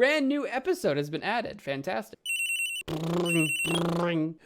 brand new episode has been added. Fantastic.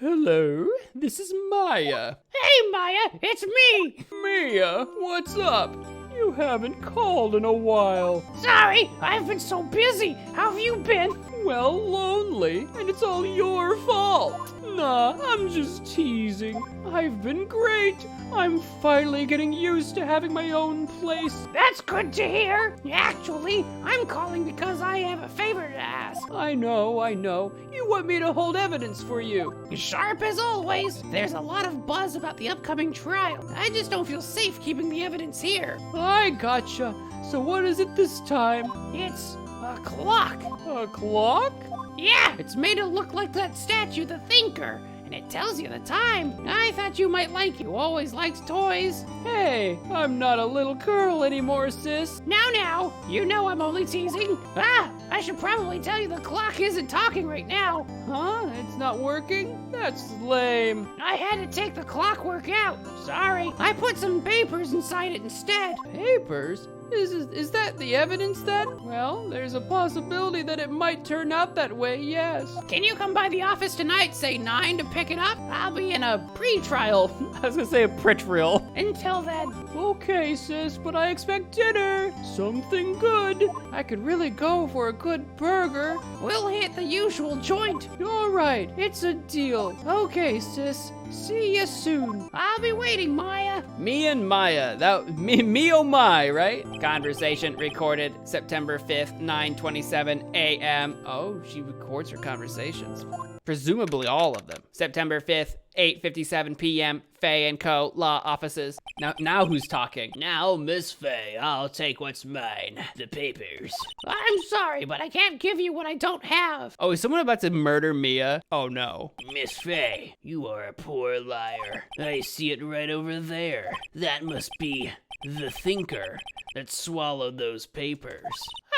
Hello, this is Maya. Hey, Maya, it's me. Mia, what's up? You haven't called in a while. Sorry, I've been so busy. How have you been? Well, lonely, and it's all your fault. Nah, I'm just teasing. I've been great. I'm finally getting used to having my own place. That's good to hear. Actually, I'm calling because I have a favor to ask. I know. You want me to hold evidence for you. Sharp as always. There's a lot of buzz about the upcoming trial. I just don't feel safe keeping the evidence here. I gotcha. So what is it this time? It's a clock. A clock? Yeah, it's made to look like that statue, the Thinker. And it tells you the time. I thought you might like it. You always liked toys. Hey, I'm not a little girl anymore, sis. Now, you know I'm only teasing. I should probably tell you the clock isn't talking right now. Huh? It's not working? That's lame. I had to take the clockwork out. Sorry. I put some papers inside it instead. Papers? Is that the evidence then? Well, there's a possibility that it might turn out that way, yes. Can you come by the office tonight, say 9, to pick it up? I'll be in a pre-trial. I was gonna say a pretrial. Until then. Okay, sis, but I expect dinner. Something good. I could really go for a good burger. We'll hit the usual joint. All right, it's a deal. Okay, sis. See you soon. I'll be waiting, Maya. Me and Maya. Me oh my, right? Conversation recorded September 5th, 9:27 a.m. Oh, she records her conversations. Presumably all of them. September 5th, 8:57 p.m. Faye & Co. Law Offices. Now who's talking? Now, Miss Faye, I'll take what's mine. The papers. I'm sorry, but I can't give you what I don't have. Oh, is someone about to murder Mia? Oh no. Miss Faye, you are a poor liar. I see it right over there. That must be the Thinker that swallowed those papers.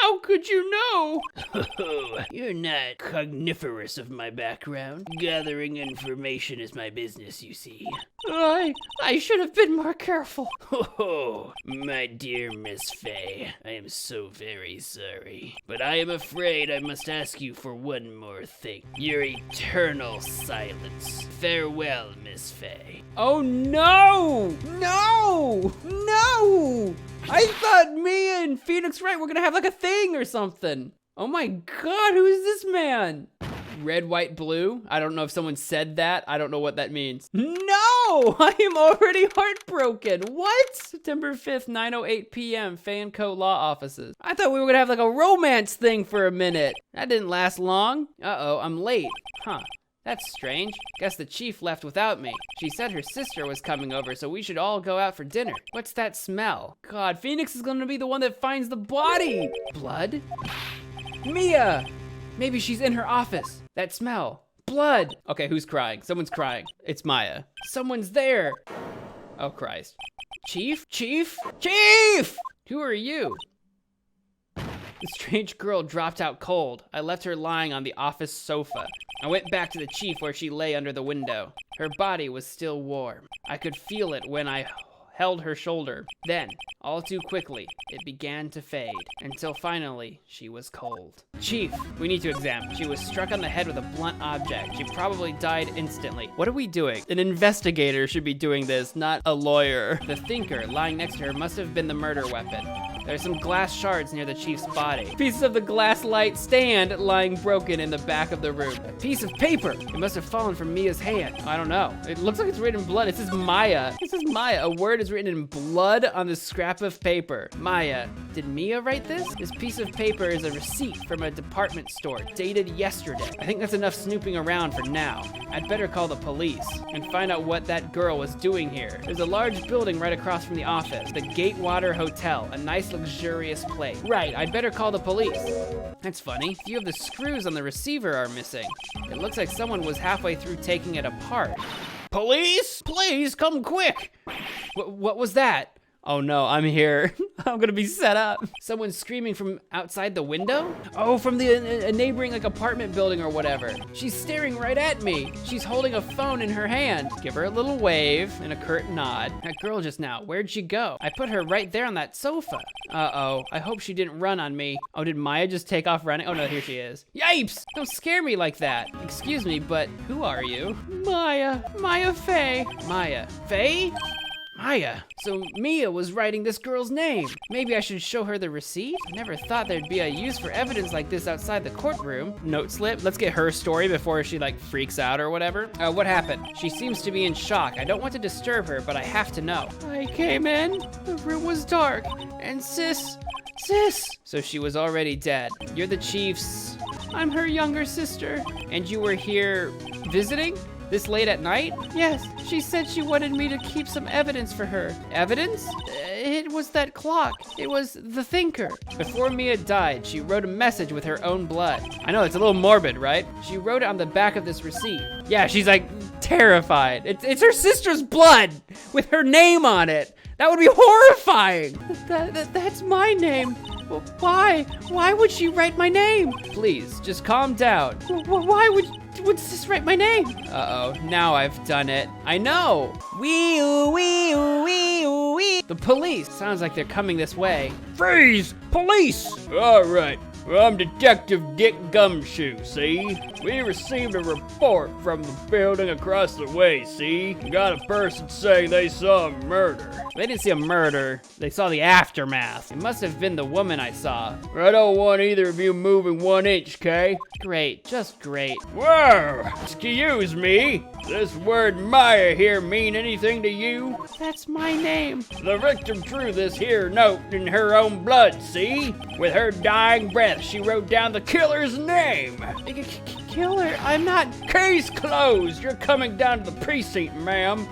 How could you know? Oh, you're not cogniferous of my background. Gathering information is my business, you see. I should have been more careful. Oh, my dear Miss Faye, I am so very sorry. But I am afraid I must ask you for one more thing. Your eternal silence. Farewell, Miss Faye. Oh no! No! I thought me and Phoenix Wright were gonna have like a thing or something. Oh my god, who is this man? Red, white, blue? I don't know if someone said that. I don't know what that means. No! I am already heartbroken. What? September 5th, 9:08 p.m. Faye & Co. Law Offices. I thought we were gonna have like a romance thing for a minute. That didn't last long. Uh-oh, I'm late. Huh. That's strange. Guess the chief left without me. She said her sister was coming over, so we should all go out for dinner. What's that smell? God, Phoenix is gonna be the one that finds the body. Blood? Mia! Maybe she's in her office. That smell. Blood. Okay, who's crying? Someone's crying. It's Maya. Someone's there. Oh, Christ. Chief? Chief? Chief! Who are you? The strange girl dropped out cold. I left her lying on the office sofa. I went back to the chief where she lay under the window. Her body was still warm. I could feel it when I held her shoulder. Then, all too quickly, it began to fade, until finally, she was cold. Chief, we need to examine. She was struck on the head with a blunt object. She probably died instantly. What are we doing? An investigator should be doing this, not a lawyer. The Thinker lying next to her must have been the murder weapon. There's some glass shards near the chief's body. Pieces of the glass light stand lying broken in the back of the room. A piece of paper. It must have fallen from Mia's hand. I don't know. It looks like it's written in blood. It says Maya. It says Maya. A word is written in blood on the scrap of paper. Maya. Did Mia write this? This piece of paper is a receipt from a department store dated yesterday. I think that's enough snooping around for now. I'd better call the police and find out what that girl was doing here. There's a large building right across from the office. The Gatewater Hotel. A nice luxurious place. Right, I'd better call the police. That's funny. A few of the screws on the receiver are missing. It looks like someone was halfway through taking it apart. Police? Please, come quick! What was that? Oh no, I'm here. I'm gonna be set up. Someone's screaming from outside the window? Oh, from the neighboring like apartment building or whatever. She's staring right at me. She's holding a phone in her hand. Give her a little wave and a curt nod. That girl just now, where'd she go? I put her right there on that sofa. Uh-oh, I hope she didn't run on me. Oh, did Maya just take off running? Oh no, here she is. Yipes! Don't scare me like that. Excuse me, but who are you? Maya Faye. Maya Faye? Maya. So Mia was writing this girl's name. Maybe I should show her the receipt? Never thought there'd be a use for evidence like this outside the courtroom. Note slip. Let's get her story before she like freaks out or whatever. What happened? She seems to be in shock. I don't want to disturb her, but I have to know. I came in, the room was dark, and sis. So she was already dead. You're the chief's. I'm her younger sister. And you were here visiting? This late at night? Yes, she said she wanted me to keep some evidence for her. Evidence? It was that clock. It was the thinker. Before Mia died, she wrote a message with her own blood. I know, it's a little morbid, right? She wrote it on the back of this receipt. Yeah, she's like terrified. It's her sister's blood with her name on it. That would be horrifying. That's my name. Why would she write my name? Please, just calm down. Why would sis write my name? Uh-oh, now I've done it. I know. Wee. The police. Sounds like they're coming this way. Freeze! Police! All right. Well, I'm Detective Dick Gumshoe, see? We received a report from the building across the way, see? Got a person saying they saw a murder. They didn't see a murder. They saw the aftermath. It must have been the woman I saw. I don't want either of you moving 1 inch, Kay? Great, just great. Whoa! Excuse me. This word Maya here mean anything to you? That's my name. The victim drew this here note in her own blood, see? With her dying breath, she wrote down the killer's name. Killer? I'm not. Case closed. You're coming down to the precinct, ma'am.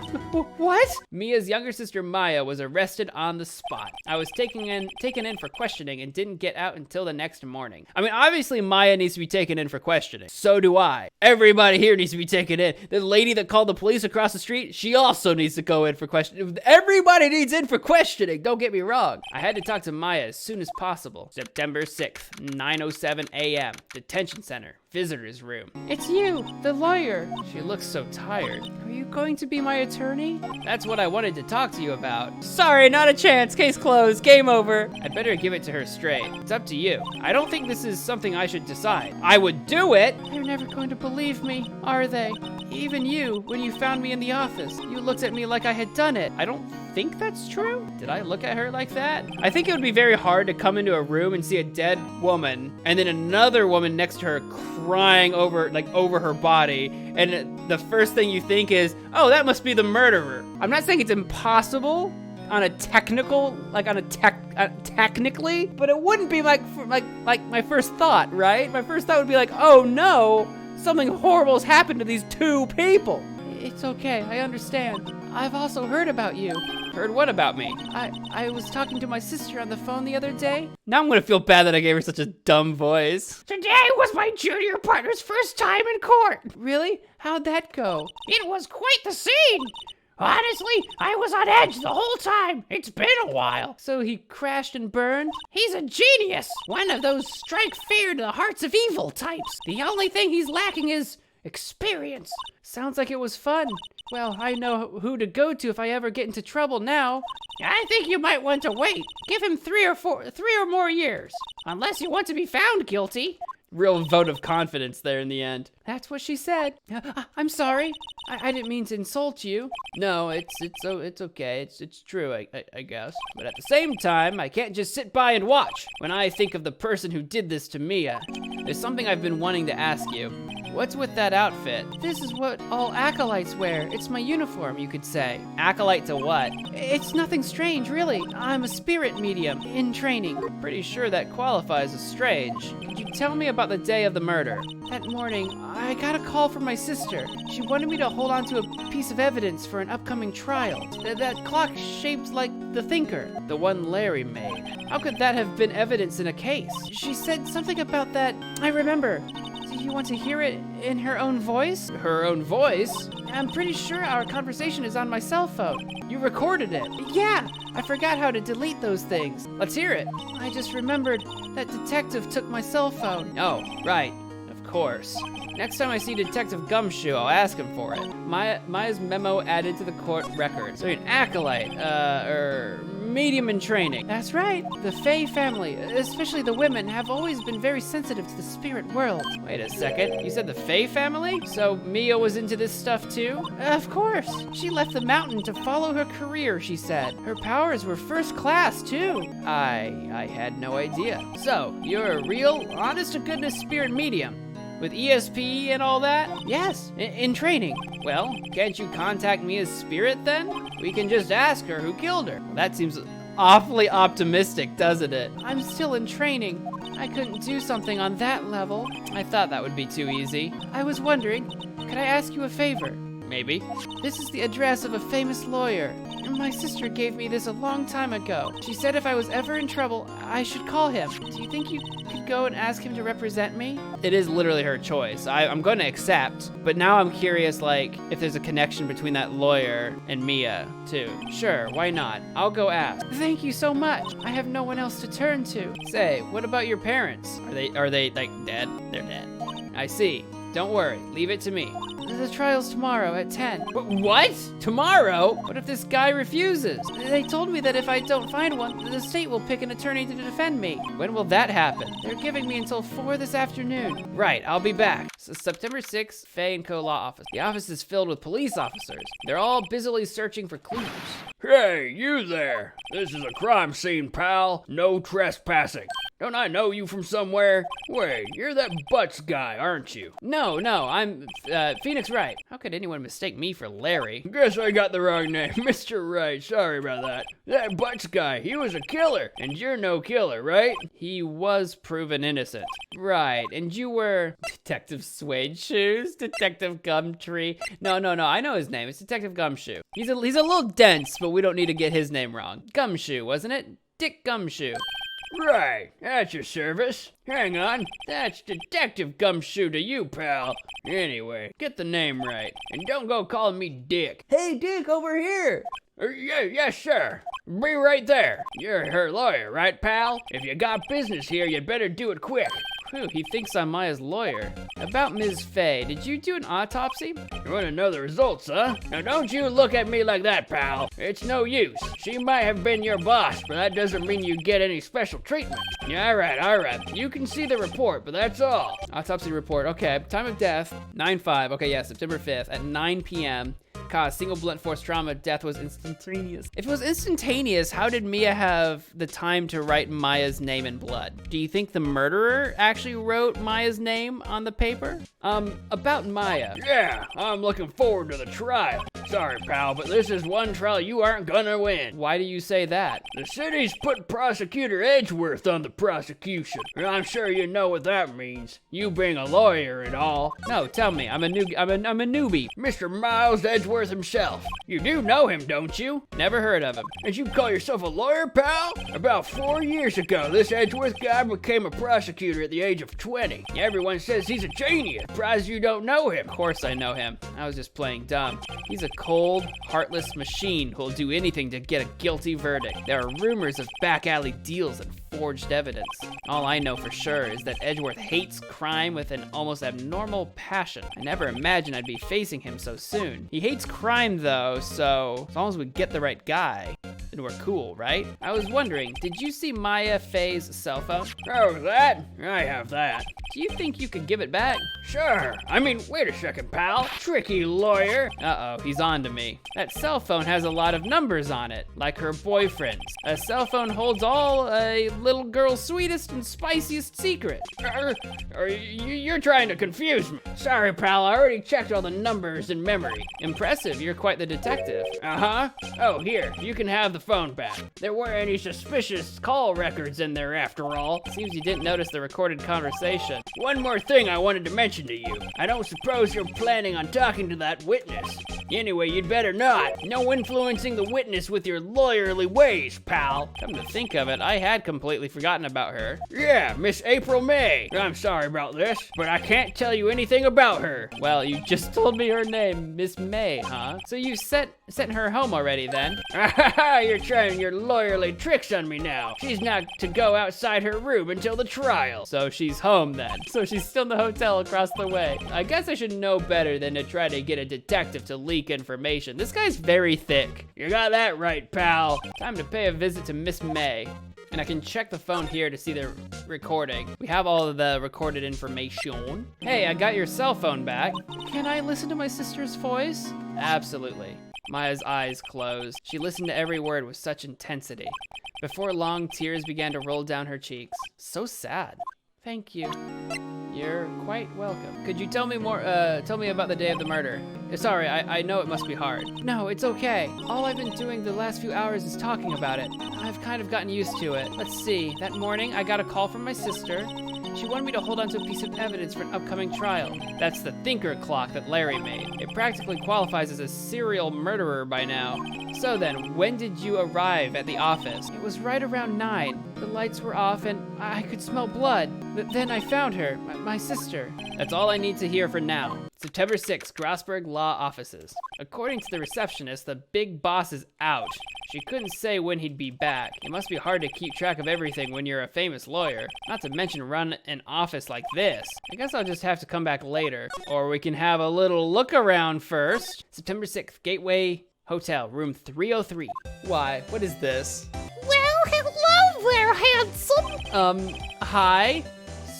What? Mia's younger sister Maya was arrested on the spot. I was taken in for questioning and didn't get out until the next morning. I mean, obviously Maya needs to be taken in for questioning. So do I. Everybody here needs to be taken in. The lady that called the police across the street, she also needs to go in for questioning. Everybody needs in for questioning. Don't get me wrong. I had to talk to Maya as soon as possible. September 6th, 9:07 a.m. Detention center. Visitor's room. It's you, the lawyer. She looks so tired. Are you going to be my attorney? That's what I wanted to talk to you about. Sorry, not a chance. Case closed. Game over. I'd better give it to her straight. It's up to you. I don't think this is something I should decide. I would do it. They're never going to believe me, are they? Even you, when you found me in the office, you looked at me like I had done it. I don't think that's true. Did I look at her like that? I think it would be very hard to come into a room and see a dead woman and then another woman next to her crying over her body, and the first thing you think is, oh, that must be the murderer. I'm not saying it's impossible on a technical, technically, but it wouldn't be like my first thought, right? My first thought would be like, oh no, something horrible has happened to these two people. It's okay, I understand. I've also heard about you. Heard what about me? I was talking to my sister on the phone the other day. Now I'm gonna feel bad that I gave her such a dumb voice. Today was my junior partner's first time in court. Really? How'd that go? It was quite the scene. Honestly, I was on edge the whole time. It's been a while. So he crashed and burned? He's a genius. One of those strike fear to the hearts of evil types. The only thing he's lacking is experience. Sounds like it was fun. Well, I know who to go to if I ever get into trouble now. I think you might want to wait. Give him 3 or more years. Unless you want to be found guilty. Real vote of confidence there in the end. That's what she said. I'm sorry. I didn't mean to insult you. No, it's okay. It's true, I guess. But at the same time, I can't just sit by and watch. When I think of the person who did this to Mia, there's something I've been wanting to ask you. What's with that outfit? This is what all acolytes wear. It's my uniform, you could say. Acolyte to what? It's nothing strange, really. I'm a spirit medium in training. Pretty sure that qualifies as strange. Could you tell me about the day of the murder? That morning, I got a call from my sister. She wanted me to hold on to a piece of evidence for an upcoming trial. That clock shaped like the thinker, the one Larry made. How could that have been evidence in a case? She said something about that. I remember. Do you want to hear it in her own voice? Her own voice? I'm pretty sure our conversation is on my cell phone. You recorded it. Yeah, I forgot how to delete those things. Let's hear it. I just remembered that detective took my cell phone. Oh, right. Of course. Next time I see Detective Gumshoe, I'll ask him for it. Maya's memo added to the court record. So an acolyte, medium in training. That's right. The Fae family, especially the women, have always been very sensitive to the spirit world. Wait a second. You said the Fae family? So Mia was into this stuff too? Of course. She left the mountain to follow her career, she said. Her powers were first class too. I had no idea. So, you're a real, honest-to-goodness spirit medium. With ESP and all that? Yes, in training. Well, can't you contact Mia's spirit then? We can just ask her who killed her. That seems awfully optimistic, doesn't it? I'm still in training. I couldn't do something on that level. I thought that would be too easy. I was wondering, could I ask you a favor? Maybe. This is the address of a famous lawyer. My sister gave me this a long time ago. She said if I was ever in trouble, I should call him. Do you think you could go and ask him to represent me? It is literally her choice. I'm going to accept, but now I'm curious, like, if there's a connection between that lawyer and Mia, too. Sure, why not? I'll go ask. Thank you so much. I have no one else to turn to. Say, what about your parents? Are they like, dead? They're dead. I see. Don't worry, leave it to me. The trial's tomorrow at 10. What? Tomorrow? What if this guy refuses? They told me that if I don't find one, the state will pick an attorney to defend me. When will that happen? They're giving me until 4 this afternoon. Right, I'll be back. So September 6th, Faye & Co. Law Office. The office is filled with police officers. They're all busily searching for clues. Hey, you there. This is a crime scene, pal. No trespassing. Don't I know you from somewhere? Wait, you're that Butts guy, aren't you? No, I'm Phoenix Wright. How could anyone mistake me for Larry? Guess I got the wrong name. Mr. Wright, sorry about that. That Butts guy, he was a killer. And you're no killer, right? He was proven innocent. Right, and you were Detective Suede Shoes? Detective Gumtree? No, I know his name. It's Detective Gumshoe. He's a little dense, but we don't need to get his name wrong. Gumshoe, wasn't it? Dick Gumshoe. Right, at your service. Hang on, that's Detective Gumshoe to you, pal. Anyway, get the name right, and don't go calling me Dick. Hey, Dick, over here. Yes, sir. Be right there. You're her lawyer, right, pal? If you got business here, you better do it quick. Whew, he thinks I'm Maya's lawyer. About Ms. Faye, did you do an autopsy? You want to know the results, huh? Now don't you look at me like that, pal. It's no use. She might have been your boss, but that doesn't mean you get any special treatment. Yeah, all right. You can see the report, but that's all. Autopsy report, okay. Time of death, 9/5. Okay, yeah, September 5th at 9 p.m. Caused single blunt force trauma. Death was instantaneous. If it was instantaneous, how did Mia have the time to write Maya's name in blood? Do you think the murderer actually wrote Maya's name on the paper? About Maya. Yeah, I'm looking forward to the trial. Sorry, pal, but this is one trial you aren't gonna win. Why do you say that? The city's put Prosecutor Edgeworth on the prosecution. I'm sure you know what that means. You being a lawyer and all. No, tell me. I'm a newbie. Mr. Miles Edgeworth himself. You do know him, don't you? Never heard of him. And you call yourself a lawyer, pal? About 4 years ago, this Edgeworth guy became a prosecutor at the age of 20. Everyone says he's a genius. Surprised you don't know him. Of course I know him. I was just playing dumb. He's a cold, heartless machine who'll do anything to get a guilty verdict. There are rumors of back alley deals and forged evidence. All I know for sure is that Edgeworth hates crime with an almost abnormal passion. I never imagined I'd be facing him so soon. He hates crime though, so as long as we get the right guy, then we're cool, right? I was wondering, did you see Maya Faye's cell phone? Oh, that? I have that. Do you think you could give it back? Sure. I mean, wait a second, pal. Tricky lawyer. Uh-oh, he's on to me. That cell phone has a lot of numbers on it, like her boyfriend's. A cell phone holds all a little girl's sweetest and spiciest secret. You're trying to confuse me. Sorry, pal, I already checked all the numbers in memory. Impressive, you're quite the detective. Uh-huh. Oh, here, you can have the phone back. There weren't any suspicious call records in there after all. Seems you didn't notice the recorded conversation. One more thing I wanted to mention to you. I don't suppose you're planning on talking to that witness. Anyway, you'd better not. No influencing the witness with your lawyerly ways, pal. Come to think of it, I had completely forgotten about her. Yeah, Miss April May. I'm sorry about this, but I can't tell you anything about her. Well, you just told me her name, Miss May, huh? So you sent her home already then? You're trying your lawyerly tricks on me now. She's not to go outside her room until the trial. So she's home then. So she's still in the hotel across the way. I guess I should know better than to try to get a detective to leak information. This guy's very thick. You got that right, pal. Time to pay a visit to Miss May. And I can check the phone here to see the recording. We have all of the recorded information. Hey, I got your cell phone back. Can I listen to my sister's voice? Absolutely. Maya's eyes closed. She listened to every word with such intensity. Before long, tears began to roll down her cheeks. So sad. Thank you. You're quite welcome. Could you tell me more, tell me about the day of the murder? Sorry, I know it must be hard. No, it's okay. All I've been doing the last few hours is talking about it. I've kind of gotten used to it. Let's see, that morning I got a call from my sister. She wanted me to hold on to a piece of evidence for an upcoming trial. That's the thinker clock that Larry made. It practically qualifies as a serial murderer by now. So then, when did you arrive at the office? It was right around 9. The lights were off and I could smell blood. Then I found her, my sister. That's all I need to hear for now. September 6th, Grossberg Law Offices. According to the receptionist, the big boss is out. She couldn't say when he'd be back. It must be hard to keep track of everything when you're a famous lawyer. Not to mention run an office like this. I guess I'll just have to come back later. Or we can have a little look around first. September 6th, Gateway Hotel, room 303. Why, what is this? Well, hello there, handsome. Hi?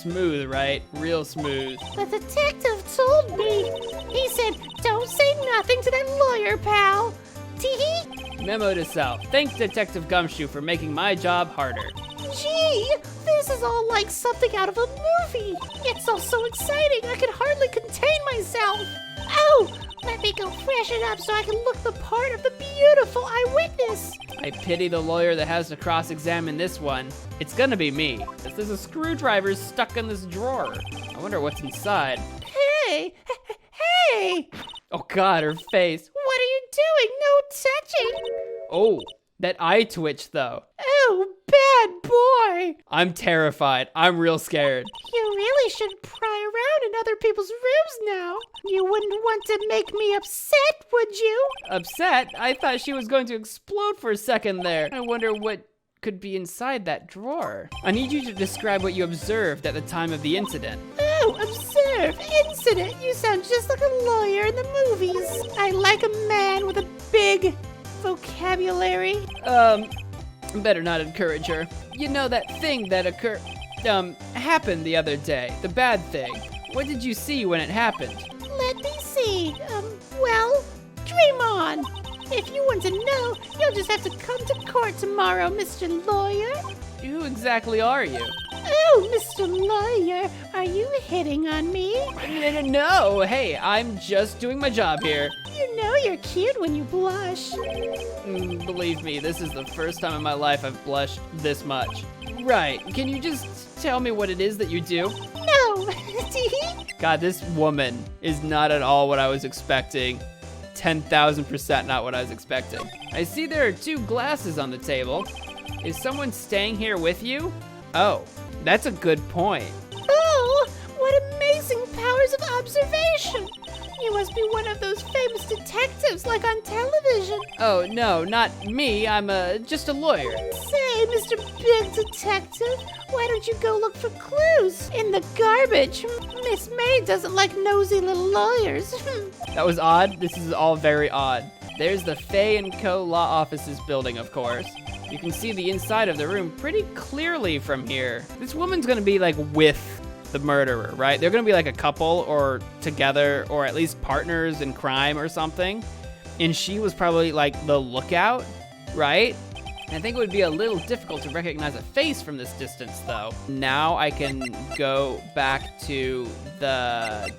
Smooth, right? Real smooth. The detective told me. He said, don't say nothing to that lawyer, pal. Tee-hee. Memo to self. Thanks, Detective Gumshoe, for making my job harder. Gee, this is all like something out of a movie. It's all so exciting, I can hardly contain myself. Oh, let me go freshen up so I can look the part of the beautiful eyewitness. I pity the lawyer that has to cross-examine this one. It's gonna be me, 'cause there's a screwdriver stuck in this drawer. I wonder what's inside. Hey. Oh God, her face. What are you doing? No touching. Oh, that eye twitch though. Oh, bad boy. I'm terrified. I'm real scared. You really should pry around in other people's rooms now. You wouldn't want to make me upset, would you? Upset? I thought she was going to explode for a second there. I wonder what could be inside that drawer. I need you to describe what you observed at the time of the incident. Oh, observe, incident. You sound just like a lawyer in the movies. I like a man with a big vocabulary. Better not encourage her. You know that thing that happened the other day, the bad thing. What did you see when it happened? Let me see. Well, dream on. If you want to know, you'll just have to come to court tomorrow, Mr. Lawyer. Who exactly are you? Oh, Mr. Lawyer, are you hitting on me? No, hey, I'm just doing my job here. You know you're cute when you blush. Believe me, this is the first time in my life I've blushed this much. Right, can you just tell me what it is that you do? No. God, this woman is not at all what I was expecting. 10,000% not what I was expecting. I see there are 2 glasses on the table. Is someone staying here with you? Oh, that's a good point. Oh, what amazing powers of observation. You must be one of those famous detectives like on television. Oh, no, not me. I'm just a lawyer. Say, Mr. Big Detective, why don't you go look for clues in the garbage? Miss May doesn't like nosy little lawyers. That was odd. This is all very odd. There's the Fay & Co. Law Offices building, of course. You can see the inside of the room pretty clearly from here. This woman's gonna be like with the murderer, right? They're gonna be like a couple or together or at least partners in crime or something. And she was probably like the lookout, right? I think it would be a little difficult to recognize a face from this distance though. Now I can go back to the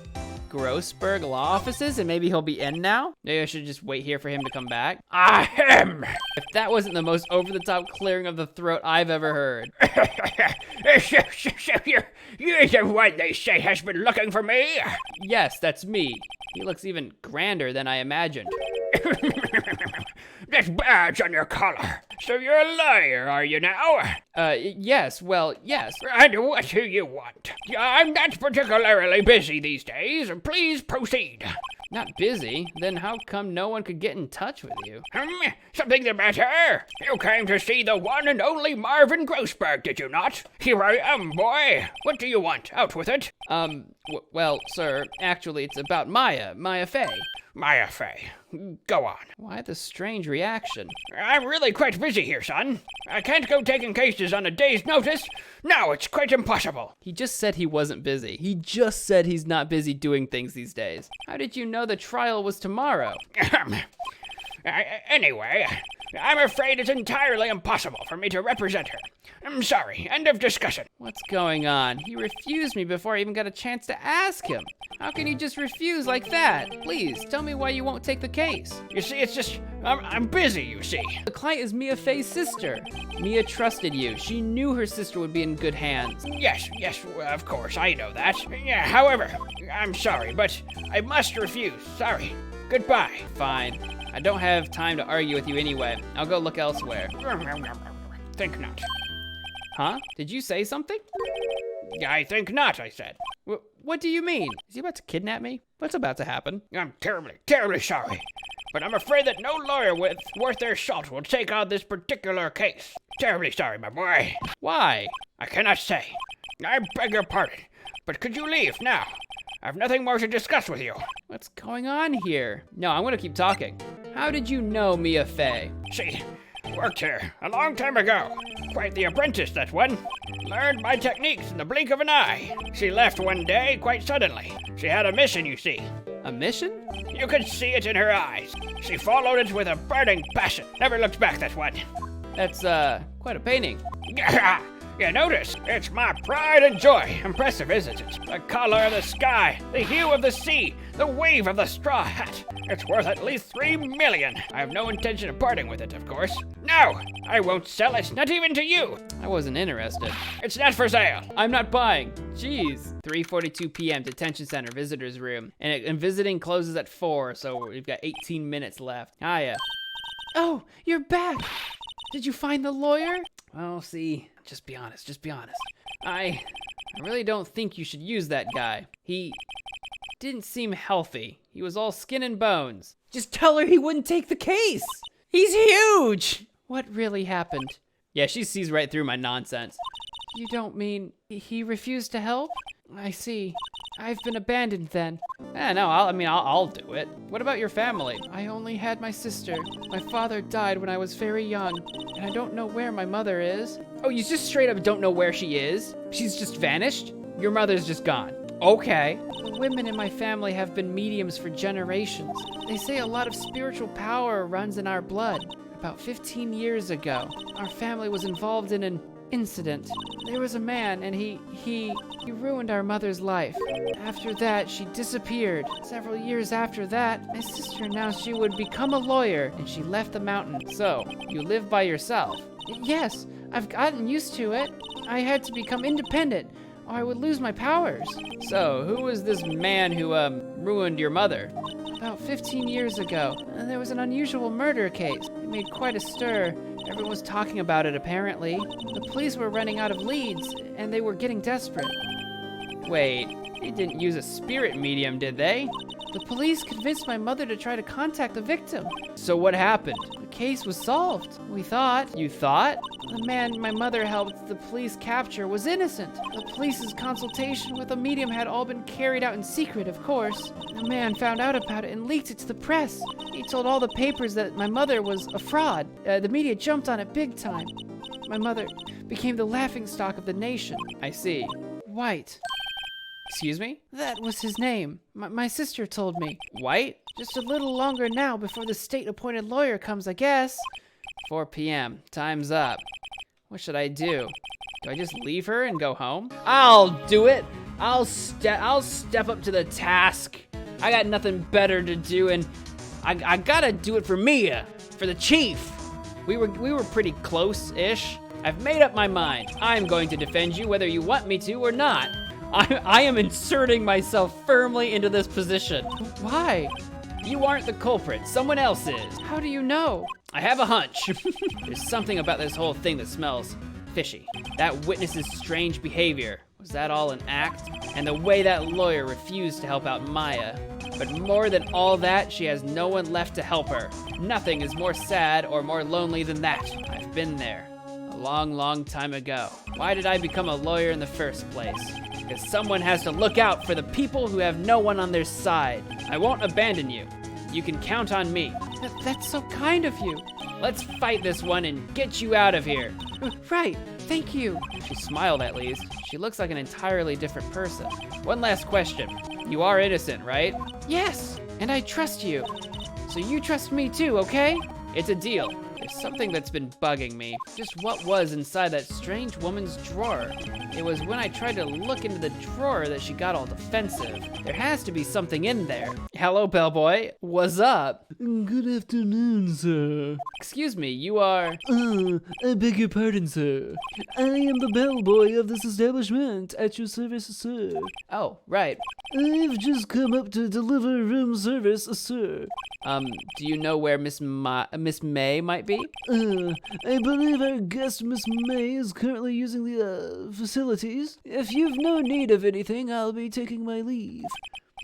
Grossberg Law Offices and maybe he'll be in now. Maybe I should just wait here for him to come back. Ahem! If that wasn't the most over-the-top clearing of the throat I've ever heard. You're the one they say has been looking for me? Yes, that's me. He looks even grander than I imagined. That badge on your collar. So you're a lawyer, are you now? Yes, well, yes. And what do you want? I'm not particularly busy these days. Please proceed. Not busy? Then how come no one could get in touch with you? Something the matter? You came to see the one and only Marvin Grossberg, did you not? Here I am, boy. What do you want? Out with it. Well, sir, actually, it's about Maya Fey. Maya Fey. Go on. Why the strange reaction? I'm really quite busy here, son. I can't go taking cases on a day's notice. No, it's quite impossible. He just said he wasn't busy. He just said he's not busy doing things these days. How did you know the trial was tomorrow? Anyway, I'm afraid it's entirely impossible for me to represent her. I'm sorry. End of discussion. What's going on? He refused me before I even got a chance to ask him. How can you just refuse like that? Please, tell me why you won't take the case. You see, it's just, I'm busy, you see. The client is Mia Fey's sister. Mia trusted you. She knew her sister would be in good hands. Yes, of course, I know that. Yeah, however, I'm sorry, but I must refuse. Sorry. Goodbye. Fine. I don't have time to argue with you anyway. I'll go look elsewhere. Think not. Huh? Did you say something? I think not, I said. What do you mean? Is he about to kidnap me? What's about to happen? I'm terribly sorry. But I'm afraid that no lawyer worth their salt will take on this particular case. Terribly sorry, my boy. Why? I cannot say. I beg your pardon. But could you leave now? I've nothing more to discuss with you. What's going on here? No, I'm gonna keep talking. How did you know Mia Fey? She worked here a long time ago. Quite the apprentice, that one. Learned my techniques in the blink of an eye. She left one day quite suddenly. She had a mission, you see. A mission? You could see it in her eyes. She followed it with a burning passion. Never looked back, that one. That's, quite a painting. You notice? It's my pride and joy. Impressive, isn't it? The color of the sky, the hue of the sea, the wave of the straw hat. It's worth at least $3 million. I have no intention of parting with it, of course. No, I won't sell it, not even to you. I wasn't interested. It's not for sale. I'm not buying. Jeez. 3:42 p.m. Detention Center, visitor's room. And visiting closes at 4, so we've got 18 minutes left. Hiya. Oh, you're back. Did you find the lawyer? Well, see, just be honest. I really don't think you should use that guy. He didn't seem healthy. He was all skin and bones. Just tell her he wouldn't take the case. He's huge. What really happened? Yeah, she sees right through my nonsense. You don't mean he refused to help? I see. I've been abandoned then. No, I'll do it. What about your family? I only had my sister. My father died when I was very young, and I don't know where my mother is. Oh, you just straight up don't know where she is? She's just vanished? Your mother's just gone. Okay. The women in my family have been mediums for generations. They say a lot of spiritual power runs in our blood. About 15 years ago, our family was involved in an incident. There was a man, and he ruined our mother's life. After that, she disappeared. Several years after that, my sister announced she would become a lawyer, and she left the mountain. So, you live by yourself? Yes, I've gotten used to it. I had to become independent, or I would lose my powers. So, who was this man who, ruined your mother? About 15 years ago, there was an unusual murder case. It made quite a stir. Everyone was talking about it, apparently. The police were running out of leads, and they were getting desperate. Wait, they didn't use a spirit medium, did they? The police convinced my mother to try to contact the victim. So what happened? The case was solved, we thought. You thought? The man my mother helped the police capture was innocent. The police's consultation with the medium had all been carried out in secret, of course. The man found out about it and leaked it to the press. He told all the papers that my mother was a fraud. The media jumped on it big time. My mother became the laughingstock of the nation. I see. White. Excuse me? That was his name. My sister told me. White? Just a little longer now before the state-appointed lawyer comes, I guess. 4 p.m. Time's up. What should I do? Do I just leave her and go home? I'll do it. I'll step up to the task. I got nothing better to do, and I gotta do it for Mia, for the chief. We were pretty close-ish. I've made up my mind. I'm going to defend you whether you want me to or not. I am inserting myself firmly into this position. Why? You aren't the culprit, someone else is. How do you know? I have a hunch. There's something about this whole thing that smells fishy. That witness's strange behavior. Was that all an act? And the way that lawyer refused to help out Maya. But more than all that, she has no one left to help her. Nothing is more sad or more lonely than that. I've been there. A long, long time ago. Why did I become a lawyer in the first place? Because someone has to look out for the people who have no one on their side. I won't abandon you. You can count on me. That's so kind of you. Let's fight this one and get you out of here. Right, thank you. She smiled at least. She looks like an entirely different person. One last question. You are innocent, right? Yes, and I trust you. So you trust me too, okay? It's a deal. There's something that's been bugging me. Just what was inside that strange woman's drawer? It was when I tried to look into the drawer that she got all defensive. There has to be something in there. Hello, bellboy. What's up? Good afternoon, sir. Excuse me, you are... I beg your pardon, sir. I am the bellboy of this establishment at your service, sir. Oh, right. I've just come up to deliver room service, sir. Do you know where Miss May might be? I believe our guest, Miss May, is currently using the, facilities. If you've no need of anything, I'll be taking my leave.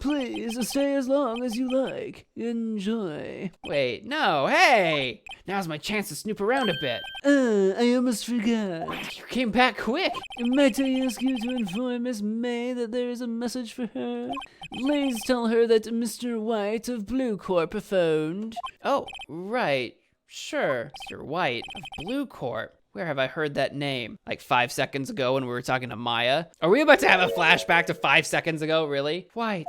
Please, stay as long as you like. Enjoy. Wait, no, hey! Now's my chance to snoop around a bit. I almost forgot. You came back quick. Might I ask you to inform Miss May that there is a message for her? Please tell her that Mr. White of Blue Corp phoned. Oh, right. Sure. Mr. White of Blue Corp. Where have I heard that name? Like 5 seconds ago when we were talking to Maya? Are we about to have a flashback to 5 seconds ago, really? White.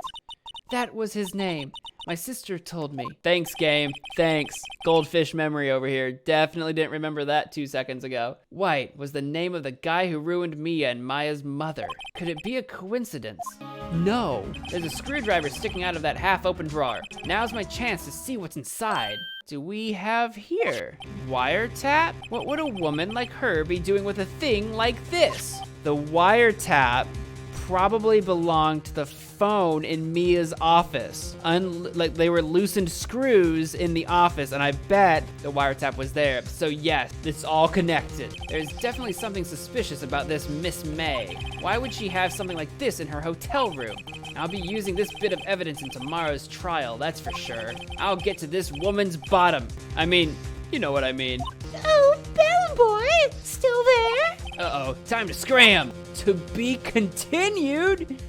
That was his name. My sister told me. Thanks, game. Thanks. Goldfish memory over here. Definitely didn't remember that 2 seconds ago. White was the name of the guy who ruined Mia and Maya's mother. Could it be a coincidence? No. There's a screwdriver sticking out of that half-open drawer. Now's my chance to see what's inside. Do we have here? Wiretap? What would a woman like her be doing with a thing like this? The wiretap probably belonged to the phone in Mia's office. Like they were loosened screws in the office, and I bet the wiretap was there. So yes, it's all connected. There's definitely something suspicious about this Miss May. Why would she have something like this in her hotel room? I'll be using this bit of evidence in tomorrow's trial, that's for sure. I'll get to this woman's bottom. I mean, you know what I mean. Oh, Bellboy, still there? Uh-oh, time to scram. To be continued.